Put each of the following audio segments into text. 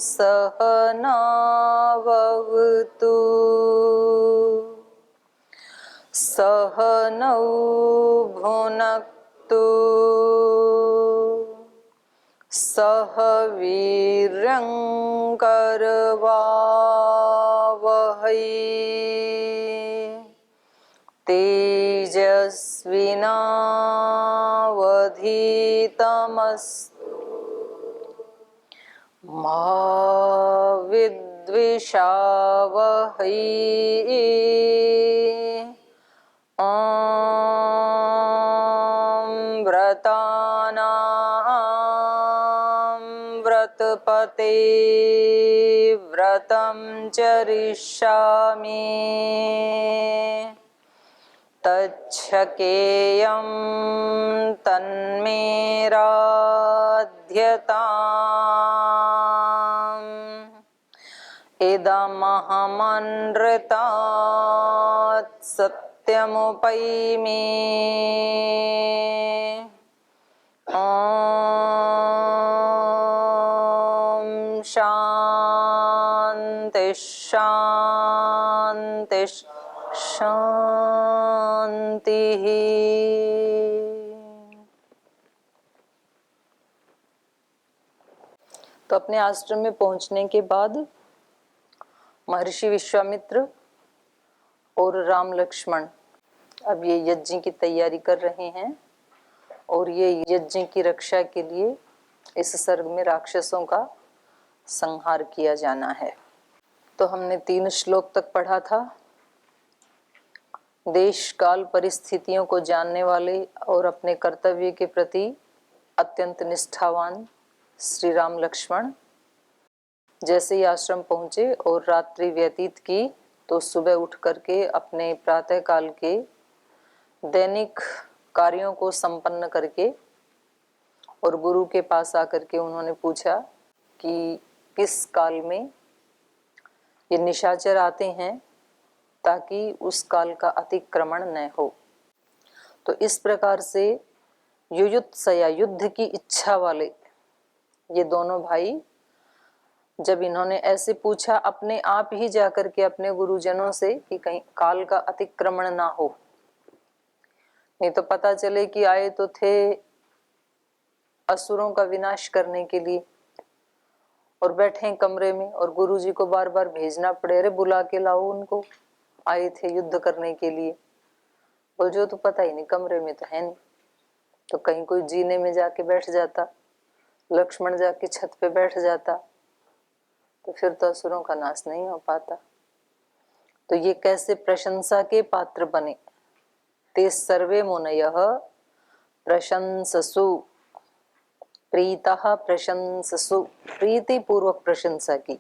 सहनावतु सहनौ भुनक्तु सह वीर्यं करवावहै तेजस्विनावधीतमस्तु मा विद्विषावहै। ॐ व्रतानां व्रतपते व्रतं चरिष्यामि तच्छकेयं तन्मे राध्यताम् इदमहमनृतात् सत्यमुपैमि। ॐ शान्ति शान्ति शान्तिः। तो अपने आश्रम में पहुंचने के बाद महर्षि विश्वामित्र और राम लक्ष्मण अब ये यज्ञ की तैयारी कर रहे हैं और ये यज्ञ की रक्षा के लिए इस सर्ग में राक्षसों का संहार किया जाना है। तो हमने 3 श्लोक तक पढ़ा था। देश काल परिस्थितियों को जानने वाले और अपने कर्तव्य के प्रति अत्यंत निष्ठावान श्री राम लक्ष्मण जैसे ही आश्रम पहुंचे और रात्रि व्यतीत की तो सुबह उठ करके अपने प्रातः काल के दैनिक कार्यों को संपन्न करके और गुरु के पास आकर के उन्होंने पूछा कि किस काल में ये निशाचर आते हैं ताकि उस काल का अतिक्रमण न हो। तो इस प्रकार से युयुत्सया युद्ध की इच्छा वाले ये दोनों भाई जब इन्होंने ऐसे पूछा अपने आप ही जाकर के अपने गुरुजनों से कि कहीं काल का अतिक्रमण ना हो, नहीं तो पता चले कि आए तो थे असुरों का विनाश करने के लिए और बैठे हैं कमरे में और गुरुजी को बार बार भेजना पड़े, अरे बुला के लाओ उनको, आए थे युद्ध करने के लिए। बोल जो तो पता ही नहीं, कमरे में तो है नहीं। तो कहीं कोई जीने में जाके बैठ जाता, लक्ष्मण जाके छत पे बैठ जाता तो फिर तो असुरों का नाश नहीं हो पाता। तो ये कैसे प्रशंसा के पात्र बने। ते सर्वे मुनयः प्रशंससु प्रीतः प्रशंससु, प्रीति पूर्वक प्रशंसा की।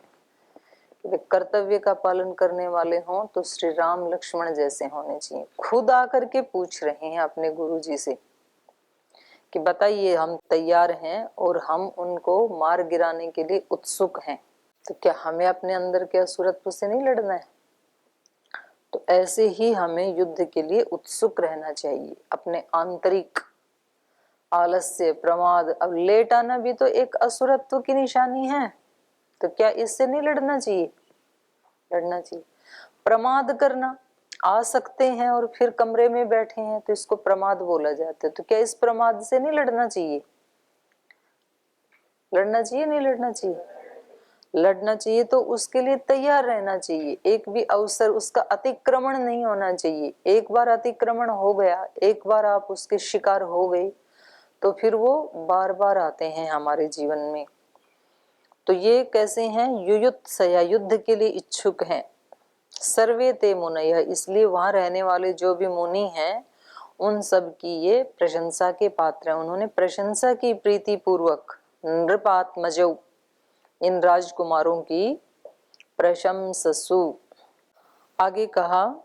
वे कर्तव्य का पालन करने वाले हों तो श्री राम लक्ष्मण जैसे होने चाहिए। खुद आकर के पूछ रहे हैं अपने गुरुजी से कि बताइए हम तैयार हैं और हम उनको मार गिराने के लिए उत्सुक हैं, तो क्या हमें अपने अंदर के असुरत्व से नहीं लड़ना है? तो ऐसे ही हमें युद्ध के लिए उत्सुक रहना चाहिए। अपने आंतरिक आलस्य प्रमाद, अब लेट आना भी तो एक असुरत्व की निशानी है, तो क्या इससे नहीं लड़ना चाहिए? लड़ना चाहिए। प्रमाद करना, आ सकते हैं और फिर कमरे में बैठे हैं तो इसको प्रमाद बोला जाता है, तो क्या इस प्रमाद से नहीं लड़ना चाहिए? लड़ना चाहिए नहीं लड़ना चाहिए? लड़ना चाहिए। तो उसके लिए तैयार रहना चाहिए। एक भी अवसर उसका अतिक्रमण नहीं होना चाहिए। एक बार अतिक्रमण हो गया, एक बार आप उसके शिकार हो गए तो फिर वो बार बार आते हैं हमारे जीवन में। तो ये कैसे हैं? युयुत्सया, युद्ध के लिए इच्छुक हैं। सर्वे ते मुनयः, इसलिए वहां रहने वाले जो भी मुनि हैं उन सब की ये प्रशंसा के पात्र हैं। उन्होंने प्रशंसा की प्रीति पूर्वक नृपात्मजौ, इन राजकुमारों की प्रशंससु। आगे कहा,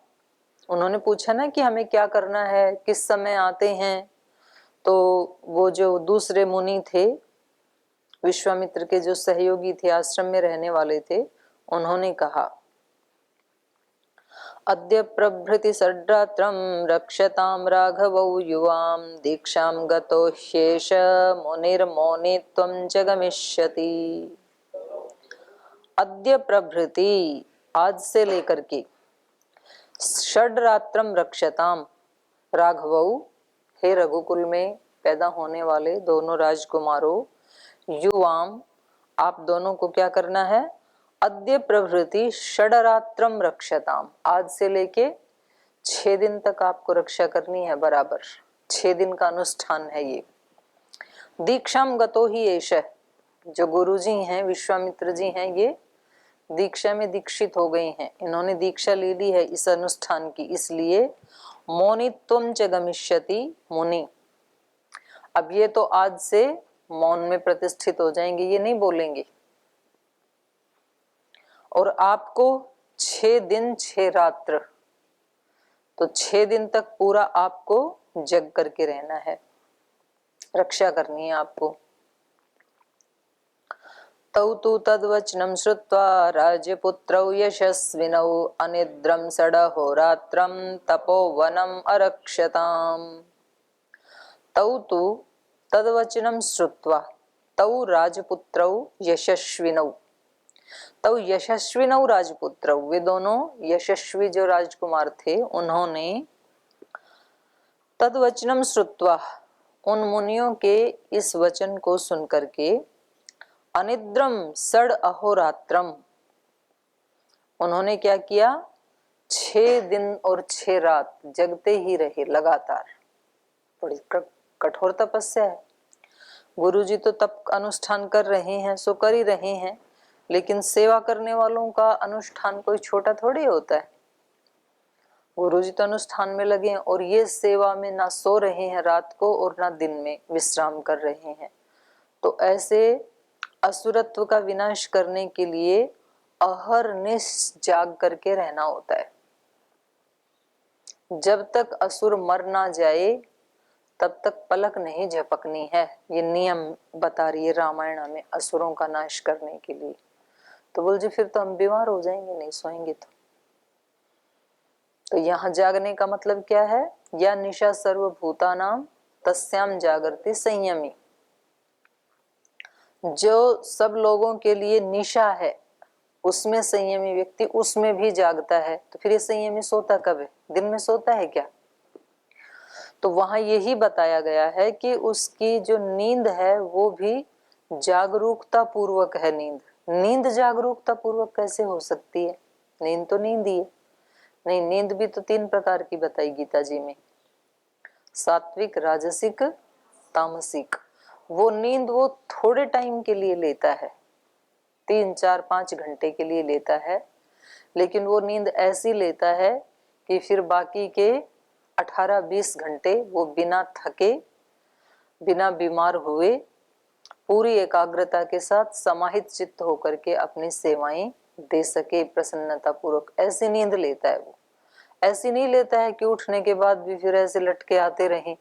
उन्होंने पूछा ना कि हमें क्या करना है, किस समय आते हैं, तो वो जो दूसरे मुनि थे, विश्वामित्र के जो सहयोगी थे, आश्रम में रहने वाले थे, उन्होंने कहा अद्य प्रभृति षड्रात्रं रक्षतां राघवौ युवां दीक्षां गतो ह्येष मुनिर्मौनित्वं च गमिष्यति। अद्य प्रभृति, आज से लेकर के, षड्रात्रम रक्षताम, राघवौ, हे रघुकुल में पैदा होने वाले दोनों राजकुमारों, युवाम, आप दोनों को क्या करना है, अद्य प्रभृति षड्रात्रम रक्षताम, आज से लेके 6 दिन तक आपको रक्षा करनी है बराबर। 6 दिन का अनुष्ठान है ये। दीक्षाम गतो ही एष, जो गुरुजी हैं, विश्वामित्र जी हैं, ये दीक्षा में दीक्षित हो गई हैं, इन्होंने दीक्षा ले ली है इस अनुष्ठान की, इसलिए मौनित्वम च गमिष्यति मुनि, अब ये तो आज से मौन में प्रतिष्ठित हो जाएंगे, ये नहीं बोलेंगे। और आपको 6 दिन 6 रात्र, तो 6 दिन तक पूरा आपको जग करके रहना है, रक्षा करनी है आपको। तौ तु तद्वचनं श्रुत्वा राजपुत्रौ यशस्विनौ अनिद्रं षडहोरात्रं तपोवनम् अरक्षताम्। तौ तु तद्वचनं श्रुत्वा, तौ राजपुत्रौ यशस्विनौ, तौ यशस्विनौ राजपुत्रौ, वे दोनों यशस्वी जो राजकुमार थे, उन्होंने तद्वचनं श्रुत्वा, उन मुनियों के इस वचन को सुनकर के, अनिद्रम षड अहोरात्रम, उन्होंने क्या किया, 6 दिन और 6 रात जगते ही रहे लगातार। बड़ी कठोर तपस्या है। गुरुजी तो तप अनुष्ठान कर रहे हैं, सो कर ही रहे हैं, लेकिन सेवा करने वालों का अनुष्ठान कोई छोटा थोड़ी होता है। गुरुजी तो अनुष्ठान में लगे हैं और ये सेवा में ना सो रहे हैं रात को और ना दिन में विश्राम कर रहे हैं। तो ऐसे असुरत्व का विनाश करने के लिए अहरनिश जाग करके रहना होता है। जब तक असुर मर ना जाए तब तक पलक नहीं झपकनी है, ये नियम बता रही है रामायण में असुरों का नाश करने के लिए। तो बोल जी फिर तो हम बीमार हो जाएंगे नहीं सोएंगे तो यहाँ जागने का मतलब क्या है, या निशा सर्वभूतानाम तस्याम जागृति संयमी, जो सब लोगों के लिए निशा है उसमें संयमी व्यक्ति उसमें भी जागता है। तो फिर ये संयमी सोता कब है, दिन में सोता है क्या? तो वहां यही बताया गया है कि उसकी जो नींद है वो भी जागरूकता पूर्वक है। नींद जागरूकता पूर्वक कैसे हो सकती है? नींद तो नींद ही है। नहीं, नींद भी तो 3 प्रकार की बताई गीता जी में, सात्विक, राजसिक, तामसिक। वो नींद वो थोड़े टाइम के लिए लेता है, 3, 4, 5 घंटे के लिए लेता है, लेकिन वो नींद ऐसी लेता है कि फिर बाकी के 18-20 घंटे वो बिना थके, बिना बीमार हुए, पूरी एकाग्रता के साथ समाहित चित्त होकर के अपनी सेवाएं दे सके प्रसन्नता पूर्वक। ऐसी नींद लेता है वो। ऐसी नहीं लेता है कि उठने के बाद भी फिर ऐसे लटके आते रहें,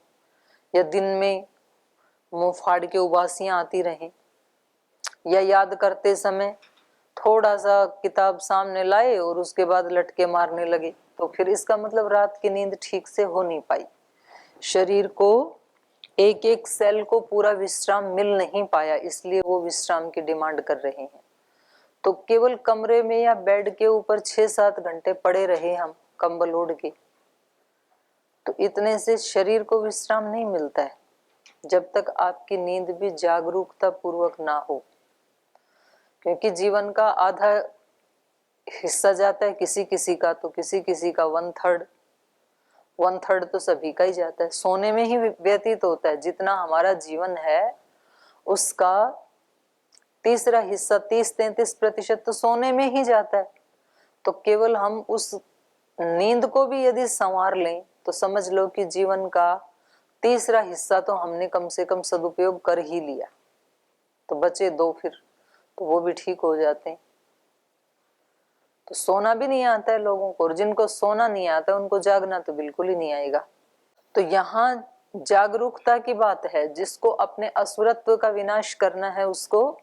या दिन में मुंह फाड़ के उबासियां आती रहें, या याद करते समय थोड़ा सा किताब सामने लाए और उसके बाद लटके मारने लगे। तो फिर इसका मतलब रात की नींद ठीक से हो नहीं पाई, शरीर को एक एक सेल को पूरा विश्राम मिल नहीं पाया, इसलिए वो विश्राम की डिमांड कर रहे हैं। तो केवल कमरे में या बेड के ऊपर 6-7 घंटे पड़े रहे हम कंबल ओढ़ के, तो इतने से शरीर को विश्राम नहीं मिलता है जब तक आपकी नींद भी जागरूकता पूर्वक ना हो। क्योंकि जीवन का आधा हिस्सा जाता है किसी किसी का, तो किसी किसी का 1/3 तो सभी का ही जाता है, सोने में ही व्यतीत होता है। जितना हमारा जीवन है उसका तीसरा हिस्सा 30-33% तो सोने में ही जाता है। तो केवल हम उस नींद को भी यदि संवार लें तो समझ लो कि जीवन का तीसरा हिस्सा तो हमने कम से कम सदुपयोग कर ही लिया। तो बचे 2 फिर, तो वो भी ठीक हो जाते हैं। तो सोना भी नहीं आता है लोगों को, और जिनको सोना नहीं आता उनको जागना तो बिल्कुल ही नहीं आएगा। तो यहाँ जागरूकता की बात है। जिसको अपने असुरत्व का विनाश करना है उसको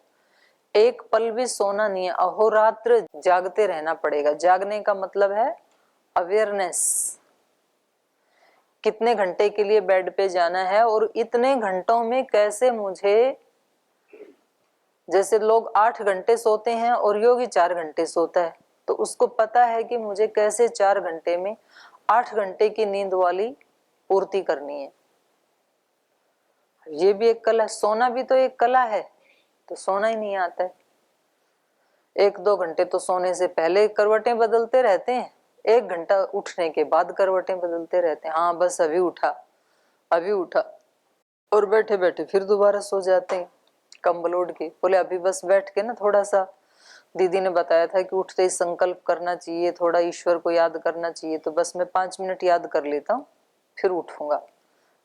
एक पल भी सोना नहीं है, अहोरात्र जागते रहना पड़ेगा। जागने का मतलब है अवेयरनेस, कितने घंटे के लिए बेड पे जाना है और इतने घंटों में कैसे मुझे जैसे लोग 8 घंटे सोते हैं और योगी 4 घंटे सोता है, तो उसको पता है कि मुझे कैसे 4 घंटे में 8 घंटे की नींद वाली पूर्ति करनी है। ये भी एक कला, सोना भी तो एक कला है, तो सोना ही नहीं आता है। 1-2 घंटे तो सोने से पहले करवटें बदलते रहते हैं, 1 घंटा उठने के बाद करवटें बदलते रहते हैं। हाँ बस अभी उठा, अभी उठा, और बैठे बैठे फिर दोबारा सो जाते हैं कंबल ओढ़ के। बोले अभी बस बैठ के ना थोड़ा सा, दीदी ने बताया था कि उठते ही संकल्प करना चाहिए, थोड़ा ईश्वर को याद करना चाहिए, तो बस मैं 5 मिनट याद कर लेता हूँ फिर उठूंगा।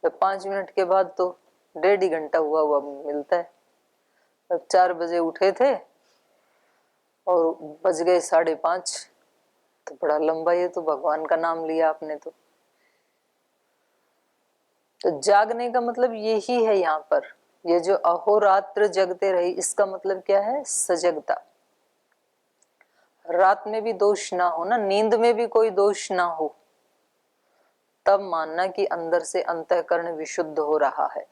तो 5 मिनट के बाद तो 1.5 घंटा हुआ मिलता है। अब 4 बजे उठे थे और बज गए 5:30, तो बड़ा लंबा, ये तो भगवान का नाम लिया आपने। तो जागने का मतलब यही है यहाँ पर, ये जो अहोरात्र जगते रही, इसका मतलब क्या है? सजगता। रात में भी दोष ना हो ना, नींद में भी कोई दोष ना हो, तब मानना कि अंदर से अंतःकरण विशुद्ध हो रहा है।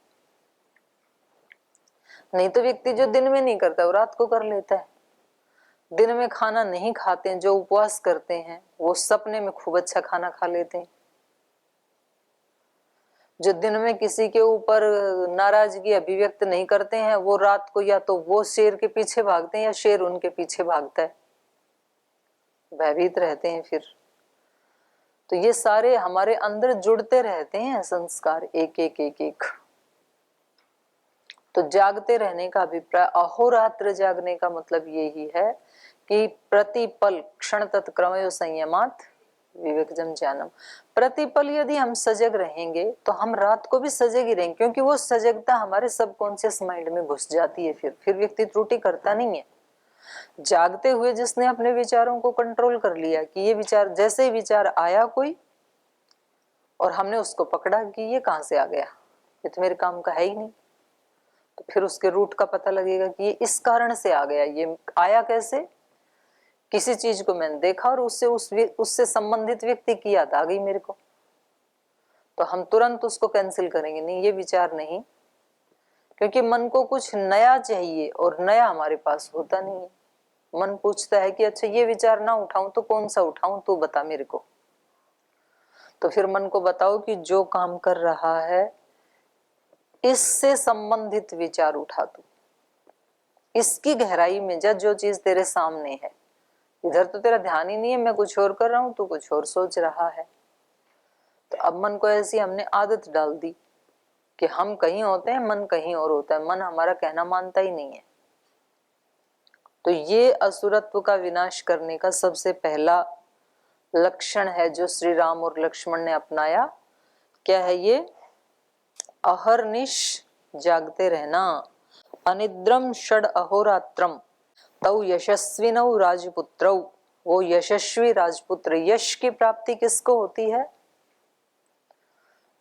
नहीं तो व्यक्ति जो दिन में नहीं करता वो रात को कर लेता है। दिन में खाना नहीं खाते हैं, जो उपवास करते हैं वो सपने में खूब अच्छा खाना खा लेते हैं। जो दिन में किसी के ऊपर नाराजगी अभिव्यक्त नहीं करते हैं, वो रात को या तो वो शेर के पीछे भागते हैं या शेर उनके पीछे भागता है, भयभीत रहते हैं फिर। तो ये सारे हमारे अंदर जुड़ते रहते हैं संस्कार, एक एक एक एक। तो जागते रहने का अभिप्राय, अहोरात्र जागने का मतलब यही है कि प्रतिपल क्षण तत्क्रमयो संयमात विवेकजम ज्ञानम। प्रतिपल यदि हम सजग रहेंगे तो हम रात को भी सजग ही रहेंगे, क्योंकि वो सजगता हमारे सबकॉन्शियस माइंड में घुस जाती है। फिर व्यक्ति त्रुटि करता नहीं है। जागते हुए जिसने अपने विचारों को कंट्रोल कर लिया कि ये विचार, जैसे ही विचार आया कोई और हमने उसको पकड़ा कि ये कहाँ से आ गया, ये तो मेरे काम का है ही नहीं, तो फिर उसके रूट का पता लगेगा कि ये इस कारण से आ गया। ये आया कैसे? किसी चीज को मैंने देखा और उससे संबंधित व्यक्ति की याद आ गई मेरे को, तो हम तुरंत उसको कैंसिल करेंगे, नहीं ये विचार नहीं, क्योंकि मन को कुछ नया चाहिए और नया हमारे पास होता नहीं है। मन पूछता है कि अच्छा ये विचार ना उठाऊं तो कौन सा उठाऊं, तू बता मेरे को। तो फिर मन को बताओ कि जो काम कर रहा है इससे संबंधित विचार उठा तू, इसकी गहराई में जा, जो चीज तेरे सामने है। इधर तो तेरा ध्यान ही नहीं है, मैं कुछ और कर रहा हूं, तू कुछ और सोच रहा है। तो अब मन को ऐसी हमने आदत डाल दी कि हम कहीं होते हैं, मन कहीं और होता है, मन हमारा कहना मानता ही नहीं है। तो ये असुरत्व का विनाश करने का सबसे पहला लक्षण है जो श्री राम और लक्ष्मण ने अपनाया। क्या है ये? अहर्निश जागते रहना। अनिद्रम षड अहोरात्रम तौ यशस्विनौ राजपुत्रौ। वो यशस्वी राजपुत्र, यश की प्राप्ति किसको होती है?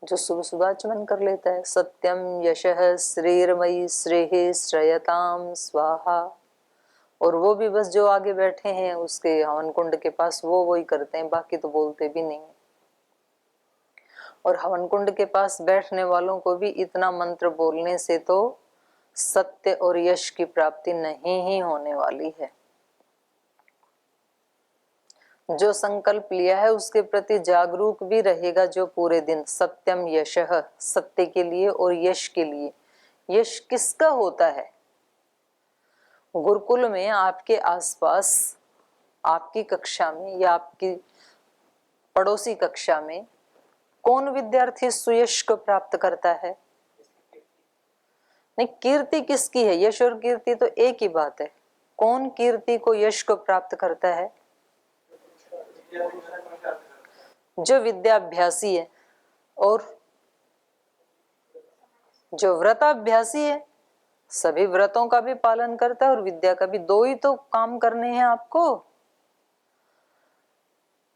जो सुबह सुबह आचमन कर लेता है। सत्यम यशः श्रीर्मयी श्रेहि श्रयताम स्वाहा। और वो भी बस जो आगे बैठे हैं उसके हवन कुंड के पास, वो वही करते हैं, बाकी तो बोलते भी नहीं। और हवन कुंड के पास बैठने वालों को भी इतना मंत्र बोलने से तो सत्य और यश की प्राप्ति नहीं ही होने वाली है। जो संकल्प लिया है उसके प्रति जागरूक भी रहेगा, जो पूरे दिन सत्यम यशः, सत्य के लिए और यश के लिए। यश किसका होता है? गुरुकुल में आपके आसपास, आपकी कक्षा में या आपकी पड़ोसी कक्षा में कौन विद्यार्थी सुयश को प्राप्त करता है? नहीं, कीर्ति किसकी है? यश और कीर्ति तो एक ही बात है। कौन कीर्ति को, यश को प्राप्त करता है? जो विद्याभ्यासी है और जो व्रताभ्यासी है। सभी व्रतों का भी पालन करता है और विद्या का भी। दो ही तो काम करने हैं आपको,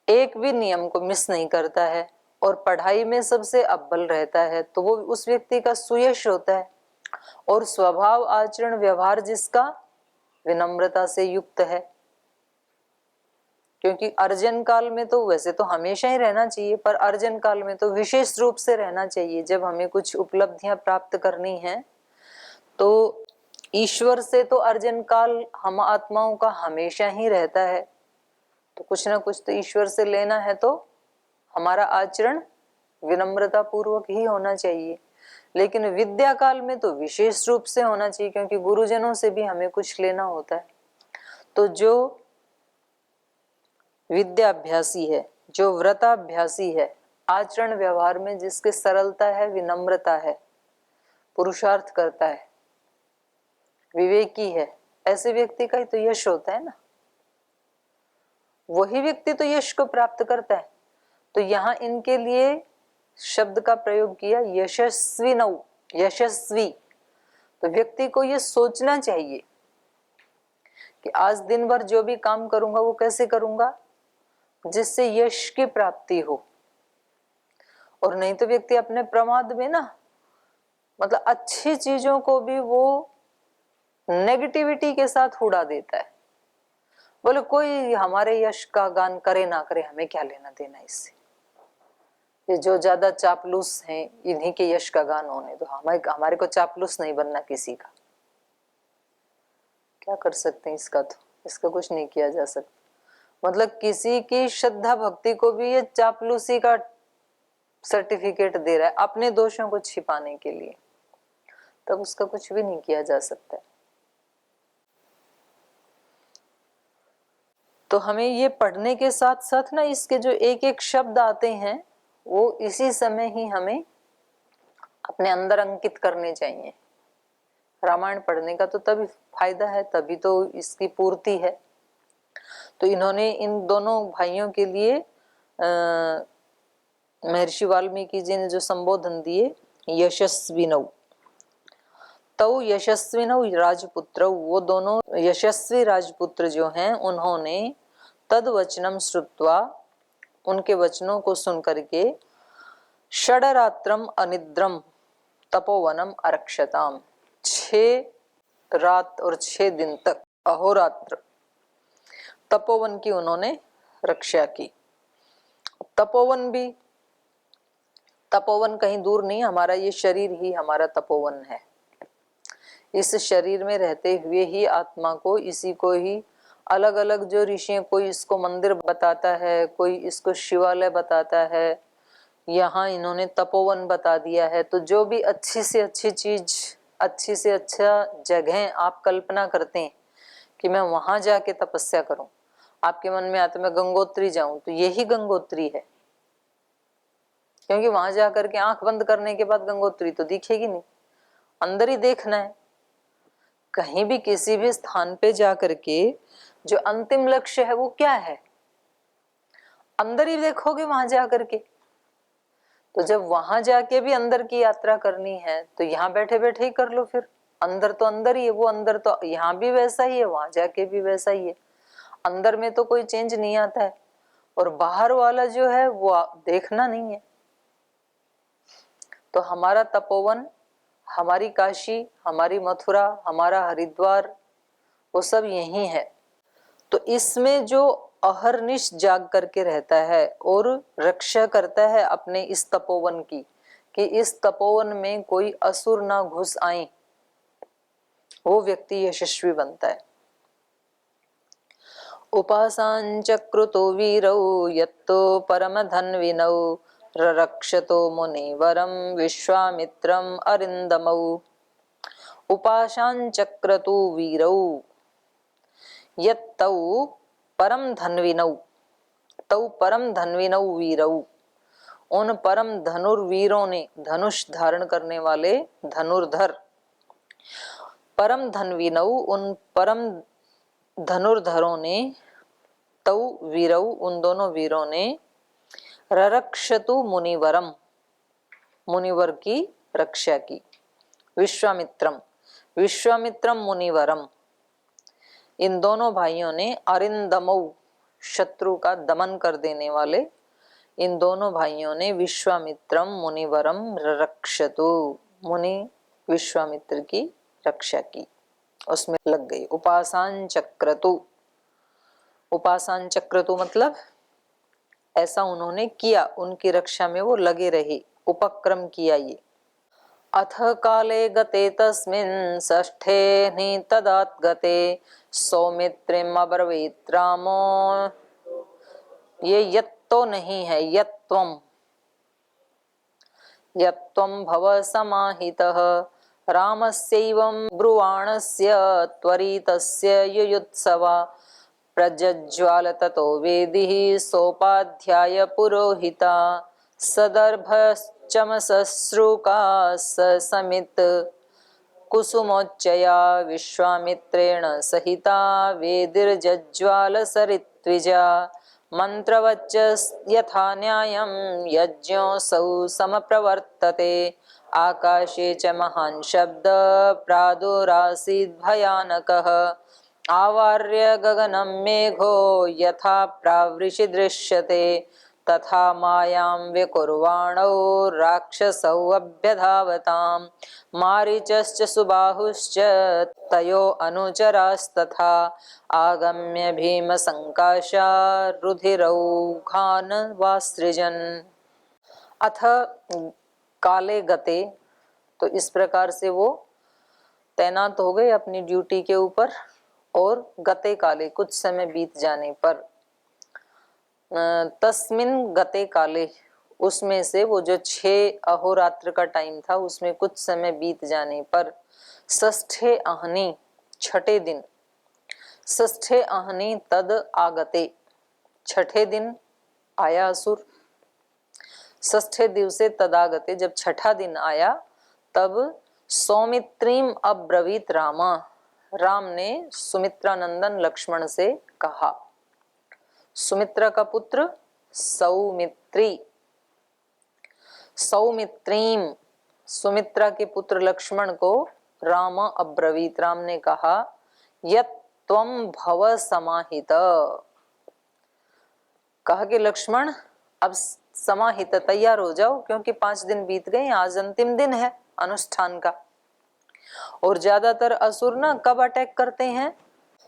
एक भी नियम को मिस नहीं करता है और पढ़ाई में सबसे अव्वल रहता है, तो वो उस व्यक्ति का सुयश होता है। और स्वभाव आचरण व्यवहार जिसका विनम्रता से युक्त है, क्योंकि अर्जन काल में तो वैसे तो हमेशा ही रहना चाहिए, पर अर्जन काल में तो विशेष रूप से रहना चाहिए। जब हमें कुछ उपलब्धियां प्राप्त करनी है तो ईश्वर से तो अर्जन काल हम आत्माओं का हमेशा ही रहता है, तो कुछ ना कुछ तो ईश्वर से लेना है, तो हमारा आचरण विनम्रता पूर्वक ही होना चाहिए। लेकिन विद्या काल में तो विशेष रूप से होना चाहिए, क्योंकि गुरुजनों से भी हमें कुछ लेना होता है। तो जो विद्याभ्यासी है, जो व्रताभ्यासी है, आचरण व्यवहार में जिसके सरलता है, विनम्रता है, पुरुषार्थ करता है, विवेकी है, ऐसे व्यक्ति का ही तो यश होता है ना। वही व्यक्ति तो यश को प्राप्त करता है। तो यहाँ इनके लिए शब्द का प्रयोग किया यशस्वी नौ, यशस्वी। तो व्यक्ति को ये सोचना चाहिए कि आज दिन भर जो भी काम करूंगा वो कैसे करूंगा जिससे यश की प्राप्ति हो। और नहीं तो व्यक्ति अपने प्रमाद में ना, मतलब अच्छी चीजों को भी वो नेगेटिविटी के साथ उड़ा देता है। बोले कोई हमारे यश का गान करे ना करे, हमें क्या लेना देना इससे, ये जो ज्यादा चापलूस हैं इन्हीं के यश का गान होने दो, हमारे को चापलूस नहीं बनना किसी का। क्या कर सकते हैं इसका, तो इसका कुछ नहीं किया जा सकता। मतलब किसी की श्रद्धा भक्ति को भी ये चापलूसी का सर्टिफिकेट दे रहा है अपने दोषों को छिपाने के लिए, तब उसका कुछ भी नहीं किया जा सकता। तो हमें ये पढ़ने के साथ साथ ना इसके जो एक एक शब्द आते हैं वो इसी समय ही हमें अपने अंदर अंकित करने चाहिए। रामायण पढ़ने का तो तभी फायदा है, तभी तो इसकी पूर्ति है। तो इन्होंने इन दोनों भाइयों के लिए महर्षि वाल्मीकि जी ने जो संबोधन दिए, यशस्विनौ तौ यशस्विनौ राजपुत्र, वो दोनों यशस्वी राजपुत्र जो हैं उन्होंने तद वचनम श्रुत्वा, उनके वचनों को सुन करके षडरात्रम अनिद्रम तपोवनम अरक्षताम, 6 रात और 6 दिन तक अहोरात्र तपोवन की उन्होंने रक्षा की। तपोवन भी, तपोवन कहीं दूर नहीं, हमारा ये शरीर ही हमारा तपोवन है। इस शरीर में रहते हुए ही आत्मा को, इसी को ही अलग अलग जो ऋषि, कोई इसको मंदिर बताता है, कोई इसको शिवालय बताता है, यहाँ इन्होंने तपोवन बता दिया है। तो जो भी अच्छी से अच्छी चीज, अच्छी से अच्छा जगह आप कल्पना करते हैं कि मैं वहां जाके तपस्या करूं, आपके मन में आता मैं गंगोत्री जाऊं, तो यही गंगोत्री है। क्योंकि वहां जाकर के आंख बंद करने के बाद गंगोत्री तो दिखेगी नहीं, अंदर ही देखना है। कहीं भी किसी भी स्थान पे जाकर के जो अंतिम लक्ष्य है वो क्या है, अंदर ही देखोगे वहां जाकर के। तो जब वहां जाके भी अंदर की यात्रा करनी है तो यहाँ बैठे बैठे ही कर लो, फिर अंदर तो अंदर ही है, वो अंदर तो यहाँ भी वैसा ही है, वहां जाके भी वैसा ही है। अंदर में तो कोई चेंज नहीं आता है, और बाहर वाला जो है वो देखना नहीं है। तो हमारा तपोवन, हमारी काशी, हमारी मथुरा, हमारा हरिद्वार, वो सब यही है। तो इसमें जो अहरनिश जाग करके रहता है और रक्षा करता है अपने इस तपोवन की, कि इस तपोवन में कोई असुर ना घुस आए, वो व्यक्ति यशस्वी बनता है। उपासांचक्रुतो वीरौ यत्तो परम धन्विनौ रक्षतो मुनिवरम विश्वामित्रम अरिंदमौ। उपासांचक्रतु वीरौ यत्तौ परम धन्विनौ, तौ परम धन्विनौ वीरौ, उन परम धनुर्वीरों ने, धनुष धारण करने वाले धनुर्धर, परम धन्विनौ, उन परम धनुर्धरों ने, तौ वीरौ, उन दोनों वीरों ने, ररक्षतु मुनिवरम, मुनिवर की रक्षा की, विश्वामित्रम, विश्वामित्रम मुनिवरम, इन दोनों भाइयों ने, अरिंदमौ, शत्रु का दमन कर देने वाले, इन दोनों भाइयों ने विश्वामित्रम मुनिवरम रक्षतु, मुनि विश्वामित्र की रक्षा की, उसमें लग गई। उपासान चक्रतु, उपासान चक्रतु मतलब ऐसा उन्होंने किया, उनकी रक्षा में वो लगे रहे, उपक्रम किया। ये अथ काले गते तस्मिन् षष्ठे तदात् गते सौमित्रिम् अब्रवीत् रामो, ये यत् तो नहीं है, यत्त्वम्, यत्त्वं भव समाहितः रामस्यैवं ब्रुवाणस्य त्वरितस्य युयुत्सवा प्रज्ज्वाल ततो वेदिः सोपाध्याय पुरोहिता सदर्भश्चमसश्रुका समित कुसुमोच्चया विश्वामित्रेण सहिता वेदिर्जज्ज्वाल सरित्विजा मंत्रवच्च यथा न्यायं यज्ञोऽसौ समप्रवर्तते आकाशे च महान् शब्द प्रादुरासीद् भयानकः आवार्य गगनं मेघो यथा प्रावृषि दृश्यते तथा मायां विकुर्वाणौ राक्षसौ अभ्यधावताम् मारीचश्च सुबाहुश्च तयो अनुचरास्तथा आगम्य भीमसङ्काशा रुधिरौघान् वासृजन्। अथ काले गते, तो इस प्रकार से वो तैनात हो गए अपनी ड्यूटी के ऊपर। और गते काले, कुछ समय बीत जाने पर, तस्मिन गते काले, उसमें से वो जो 6 अहोरात्र का टाइम था उसमें कुछ समय बीत जाने पर, षष्ठे अहनी, छठे दिन, षष्ठे अहनी तद आगते, छठे दिन आया असुर। षष्ठे दिवसे तदागते, जब छठा दिन आया तब सौमित्रीम अब्रवीत रामा, राम ने सुमित्रा नंदन लक्ष्मण से कहा। सुमित्रा का पुत्र सौमित्री, सौमित्रीम, सुमित्रा के पुत्र लक्ष्मण को राम अब्रवीत, राम ने कहा, यत् त्वं भव समाहित, कहा कि लक्ष्मण अब समाहित, तैयार हो जाओ, क्योंकि 5 दिन बीत गए, आज अंतिम दिन है अनुष्ठान का। और ज्यादातर असुर ना कब अटैक करते हैं,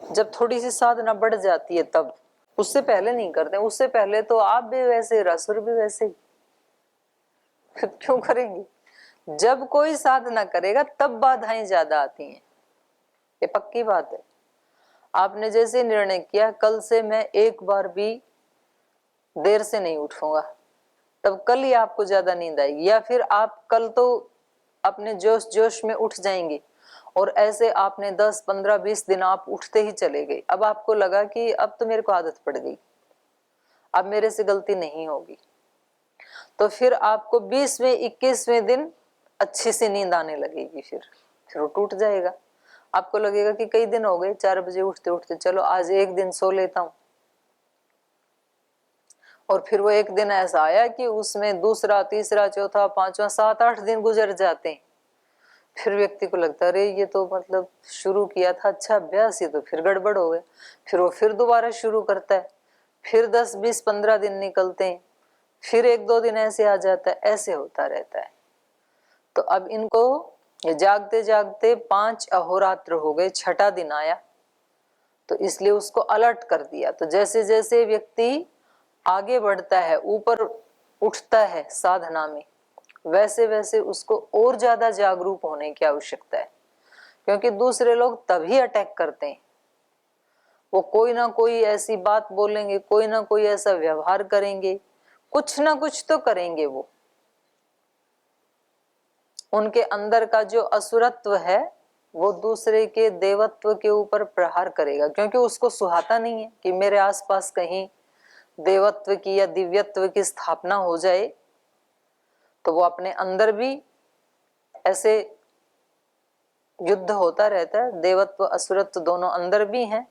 जब थोड़ी सी साधना बढ़ जाती है तब, उससे पहले नहीं करते। उससे पहले तो आप भी वैसे, असुर भी वैसे ही, क्यों करेंगे? जब कोई साधना करेगा तब बाधाएं ज्यादा आती हैं, ये पक्की बात है। आपने जैसे निर्णय किया कल से मैं एक बार भी देर से नहीं उठूंगा, तब कल ही आपको ज्यादा नींद आएगी। या फिर आप कल तो अपने जोश जोश में उठ जाएंगे, और ऐसे आपने 10, 15, 20 दिन आप उठते ही चले गए। अब आपको लगा कि अब तो मेरे को आदत पड़ गई, अब मेरे से गलती नहीं होगी, तो फिर आपको 20वें 21वें दिन अच्छी सी नींद आने लगेगी। फिर वो टूट जाएगा। आपको लगेगा कि कई दिन हो गए 4 बजे उठते उठते, चलो आज एक दिन सो लेता हूं। और फिर वो एक दिन ऐसा आया कि उसमें दूसरा, तीसरा, चौथा, पांचवा, 7, 8 दिन गुजर जाते हैं। फिर व्यक्ति को लगता है अरे ये तो मतलब शुरू किया था अच्छा अभ्यास, ये तो फिर गड़बड़ हो गया। फिर वो फिर दोबारा शुरू करता है, फिर 10, 20, 15 दिन निकलते हैं, फिर 1-2 दिन ऐसे आ जाता है, ऐसे होता रहता है। तो अब इनको जागते जागते 5 अहोरात्र हो गए, छठा दिन आया, तो इसलिए उसको अलर्ट कर दिया। तो जैसे जैसे व्यक्ति आगे बढ़ता है, ऊपर उठता है साधना में, वैसे वैसे उसको और ज्यादा जागरूक होने की आवश्यकता है। क्योंकि दूसरे लोग तभी अटैक करते हैं, वो कोई ना कोई ऐसी बात बोलेंगे, कोई ना कोई ऐसा व्यवहार करेंगे, कुछ ना कुछ तो करेंगे। वो उनके अंदर का जो असुरत्व है वो दूसरे के देवत्व के ऊपर प्रहार करेगा, क्योंकि उसको सुहाता नहीं है कि मेरे आसपास कहीं देवत्व की या दिव्यत्व की स्थापना हो जाए। तो वो अपने अंदर भी ऐसे युद्ध होता रहता है, देवत्व असुरत्व दोनों अंदर भी हैं।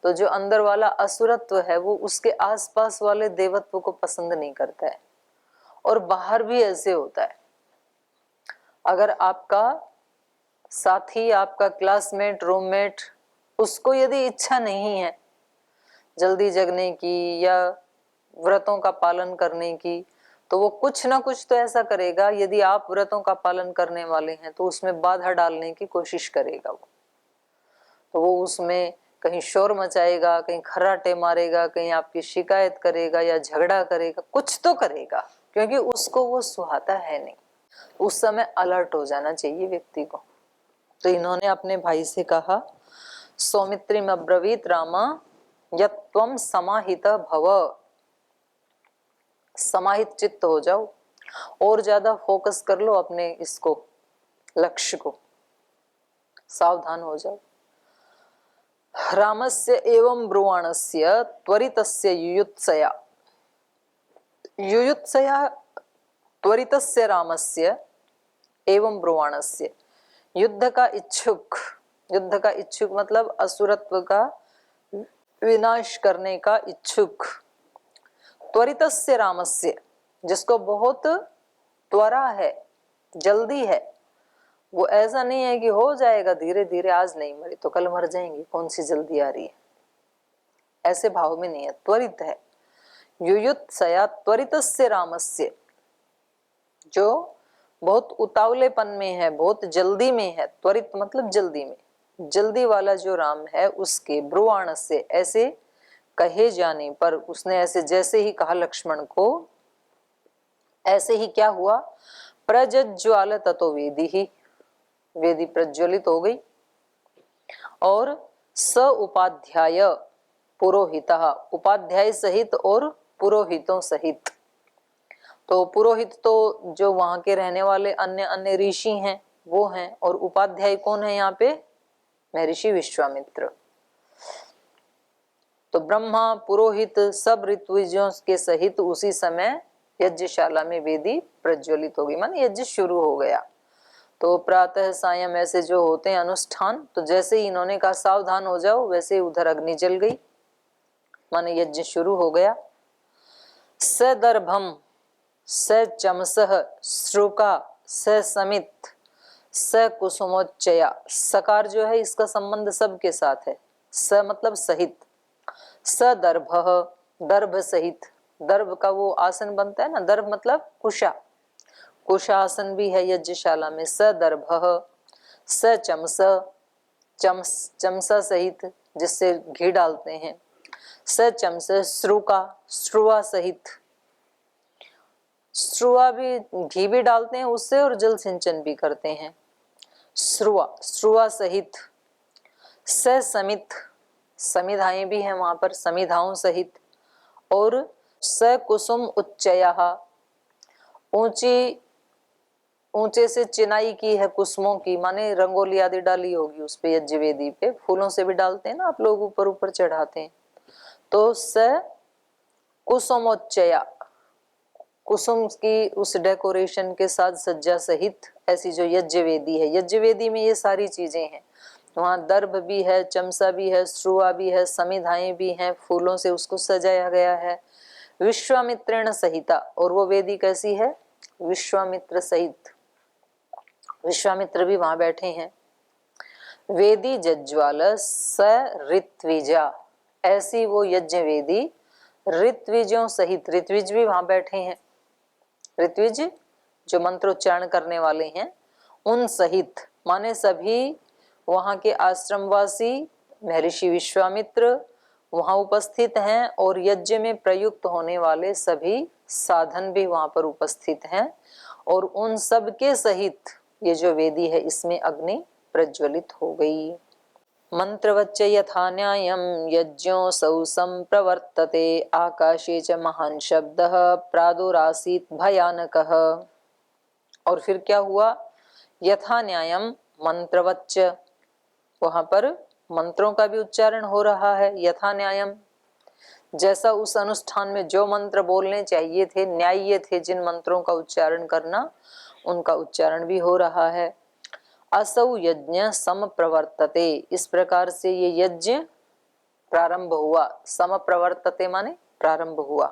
तो जो अंदर वाला असुरत्व है वो उसके आसपास वाले देवत्व को पसंद नहीं करता है। और बाहर भी ऐसे होता है, अगर आपका साथी, आपका क्लासमेट, रूममेट, उसको यदि इच्छा नहीं है जल्दी जगने की या व्रतों का पालन करने की, तो वो कुछ ना कुछ तो ऐसा करेगा, यदि आप व्रतों का पालन करने वाले हैं तो उसमें बाधा डालने की कोशिश करेगा। वो तो वो उसमें कहीं शोर मचाएगा, कहीं खर्राटे मारेगा, कहीं आपकी शिकायत करेगा या झगड़ा करेगा, कुछ तो करेगा, क्योंकि उसको वो सुहाता है नहीं। उस समय अलर्ट हो जाना चाहिए व्यक्ति को। तो इन्होंने अपने भाई से कहा, सौमित्रिम अब्रवीत रामा यत्त्वं समाहित भव, समाहित चित्त हो जाओ और ज्यादा फोकस कर लो अपने इसको, लक्ष्य को, सावधान हो जाओ। रामस्य एवं ब्रुवाणस्य त्वरितस्य युयुत्सया, युयुत्सया त्वरितस्य रामस्य एवं ब्रुवाणस्य, युद्ध का इच्छुक, युद्ध का इच्छुक मतलब असुरत्व का विनाश करने का इच्छुक, त्वरितस्य रामस्य, जिसको बहुत त्वरा है, जल्दी है, वो ऐसा नहीं है कि हो जाएगा धीरे धीरे, आज नहीं मरे तो कल मर जाएंगे, कौन सी जल्दी आ रही है, ऐसे भाव में नहीं है, त्वरित है। युयुत्सया त्वरितस्य रामस्य, जो बहुत उतावलेपन में है, बहुत जल्दी में है, त्वरित मतलब जल्दी में, जल्दी वाला जो राम है उसके ब्रुवाण से, ऐसे कहे जाने पर, उसने ऐसे जैसे ही कहा लक्ष्मण को, ऐसे ही क्या हुआ, प्रज्ज्वाल ततो वेदी ही, वेदी प्रज्वलित हो गई। और स उपाध्याय पुरोहितः, उपाध्याय सहित और पुरोहितों सहित, तो पुरोहित तो जो वहां के रहने वाले अन्य अन्य ऋषि हैं वो हैं, और उपाध्याय कौन है यहाँ पे, महर्षि विश्वामित्र। तो ब्रह्मा पुरोहित सब ऋत्विजों के सहित उसी समय यज्ञशाला में वेदी प्रज्वलित होगी, माने यज्ञ शुरू हो गया। तो प्रातः सायं ऐसे जो होते हैं अनुष्ठान, तो जैसे ही इन्होंने कहा सावधान हो जाओ, वैसे उधर अग्नि जल गई, माने यज्ञ शुरू हो गया। सदर्भम स चमसः श्रुका स समित स कुसुमोच्चया, सकार जो है इसका संबंध सबके साथ है, स मतलब सहित, स दर्भः, दर्भ सहित, दर्भ का वो आसन बनता है ना, दर्भ मतलब कुशा, कुशासन भी है यज्ञशाला में। स दर्भः स चमस, चमसा सहित जिससे घी डालते हैं, स चमस श्रुका, श्रुआ सहित, श्रुआ भी घी भी डालते हैं उससे और जल सिंचन भी करते हैं, श्रुआ, श्रुआ सहित। स समित, समिधाएं भी हैं वहां पर, समिधाओं सहित। और स कुसुम उच्चयः, ऊंची, ऊंचे से चिनाई की है कुसुमों की, माने रंगोली आदि डाली होगी उस पे, यज्ञ वेदी पे फूलों से भी डालते हैं ना आप लोग, ऊपर ऊपर चढ़ाते हैं। तो स कुसुमोच्चया, कुसुम की उस डेकोरेशन के साथ सज्जा सहित ऐसी जो यज्ञ वेदी है, यज्ञ वेदी में ये सारी चीजें हैं, वहां दर्भ भी है, चमसा भी है, श्रुआ भी है, समिधाएं भी हैं, फूलों से उसको सजाया गया है। विश्वामित्रेण सहिता, और वो वेदी कैसी है, विश्वामित्र सहित, विश्वामित्र भी वहां बैठे हैं। वेदी जज्वाल स ऋत्विजा, ऐसी वो यज्ञ वेदी ऋत्विजों सहित, ऋत्विज भी वहां बैठे हैं, ऋत्विज जो मंत्रोच्चारण करने वाले हैं उन सहित, माने सभी वहां के आश्रमवासी महर्षि विश्वामित्र वहां उपस्थित हैं, और यज्ञ में प्रयुक्त होने वाले सभी साधन भी वहां पर उपस्थित हैं, और उन सब के सहित ये जो वेदी है इसमें अग्नि प्रज्वलित हो गई। मंत्रवच्च यथा न्यायं यज्ञोऽसौ संप्रवर्तते, आकाशे च महान् शब्दः प्रादुरासीत् भयानकः। और फिर क्या हुआ, यथा न्यायम मंत्रवच्च, वहां पर मंत्रों का भी उच्चारण हो रहा है, यथा न्यायम, जैसा उस अनुष्ठान में जो मंत्र बोलने चाहिए थे, न्याय्य थे जिन मंत्रों का उच्चारण करना, उनका उच्चारण भी हो रहा है। असौ यज्ञ समप्रवर्तते, इस प्रकार से ये यज्ञ प्रारंभ हुआ, समप्रवर्तते माने प्रारंभ हुआ,